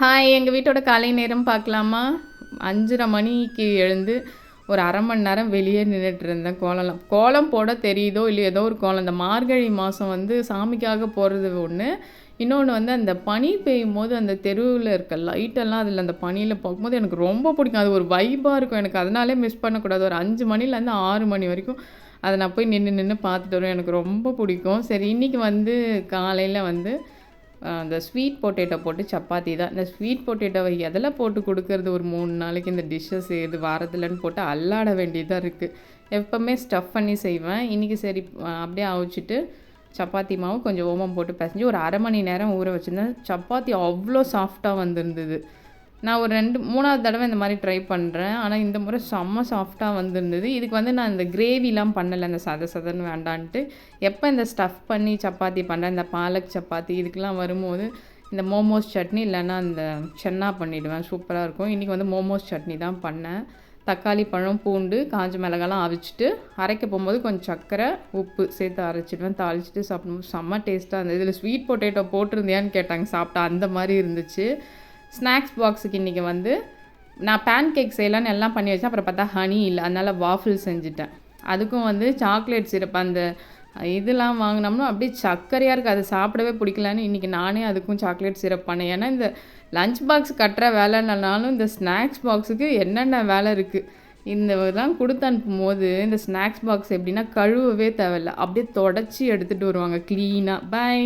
Hi, எங்கள் வீட்டோட காலை நேரம் பார்க்கலாமா? 5:30 மணிக்கு எழுந்து ஒரு 1/2 மணி நேரம் வெளியே நின்றுட்டுருந்தேன். கோலம் போட தெரியுதோ இல்லையோ, ஏதோ ஒரு கோலம். இந்த மார்கழி மாதம் வந்து சாமிக்காக போடுறது ஒன்று. இன்னொன்று வந்து அந்த பனி பெய்யும்போது அந்த தெருவில் இருக்க லைட்டெல்லாம் அதில் அந்த பனியில் பார்க்கும்போது எனக்கு ரொம்ப பிடிக்கும். அது ஒரு வைப்பாக இருக்கும் எனக்கு. அதனாலே மிஸ் பண்ணக்கூடாது. ஒரு 5 மணிலேருந்து 6 மணி வரைக்கும் அதை நான் போய் நின்று பார்த்துட்டு வருவேன். எனக்கு ரொம்ப பிடிக்கும். சரி, இன்றைக்கி வந்து காலையில் வந்து அந்த ஸ்வீட் பொட்டேட்டோ போட்டு சப்பாத்தி தான். இந்த ஸ்வீட் பொட்டேட்டோவை எதில் போட்டு கொடுக்கறது ஒரு 3 நாளைக்கு இந்த டிஷ்ஷஸ் எது வாரத்தில்ன்னு போட்டு அல்லாட வேண்டியதாக இருக்குது. எப்போவுமே ஸ்டஃப் பண்ணி செய்வேன். இன்றைக்கி சரி அப்படியே அவிச்சிட்டு சப்பாத்தி மாவு கொஞ்சம் ஓமம் போட்டு பிசைஞ்சு ஒரு 1/2 மணி நேரம் ஊற வச்சுருந்தேன். சப்பாத்தி அவ்வளோ சாஃப்டாக வந்திருந்தது. நான் ஒரு 3வது தடவை இந்த மாதிரி ட்ரை பண்ணுறேன். ஆனால் இந்த முறை செம்ம சாஃப்டாக வந்திருந்தது. இதுக்கு வந்து நான் இந்த கிரேவிலாம் பண்ணலை, இந்த சதன்னு வேண்டான்ட்டு. எப்போ இந்த ஸ்டஃப் பண்ணி சப்பாத்தி பண்ணுறேன், இந்த பாலக் சப்பாத்தி இதுக்கெலாம் வரும்போது இந்த மோமோஸ் சட்னி இல்லைன்னா இந்த சென்னா பண்ணிவிடுவேன். சூப்பராக இருக்கும். இன்றைக்கி வந்து மோமோஸ் சட்னி தான் பண்ணேன். தக்காளி பழம், பூண்டு, காஞ்ச மிளகாலாம் அவிச்சிட்டு அரைக்க போகும்போது கொஞ்சம் சர்க்கரை, உப்பு சேர்த்து அரைச்சிடுவேன். தாளிச்சிட்டு சாப்பிடும்போது செம்ம டேஸ்ட்டாக இருந்தது. இதில் ஸ்வீட் பொட்டேட்டோ போட்டிருந்தியான்னு கேட்டாங்க. சாப்பிட்டா அந்த மாதிரி இருந்துச்சு. ஸ்நாக்ஸ் பாக்ஸுக்கு இன்றைக்கி வந்து நான் பேன் கேக் செய்யலான்னு எல்லாம் பண்ணி வச்சேன். அப்புறம் பார்த்தா ஹனி இல்லை, அதனால் வாஃபிள் செஞ்சுட்டேன். அதுக்கும் வந்து சாக்லேட் சிரப் அந்த இதெல்லாம் வாங்கினோம்னா அப்படியே சர்க்கரையாக இருக்குது. அதை சாப்பிடவே பிடிக்கலான்னு இன்றைக்கி நானே அதுக்கும் சாக்லேட் சிரப் பண்ணேன். ஏன்னா இந்த லஞ்ச் பாக்ஸ் கட்டுற வேலைனாலும் இந்த ஸ்நாக்ஸ் பாக்ஸுக்கு என்னென்ன வேலை இருக்குது. இந்த இதெல்லாம் கொடுத்து அனுப்பும்போது இந்த ஸ்நாக்ஸ் பாக்ஸ் எப்படின்னா கழுவவே தேவையில்லை, அப்படியே தொடச்சி எடுத்துகிட்டு வருவாங்க க்ளீனாக. பை.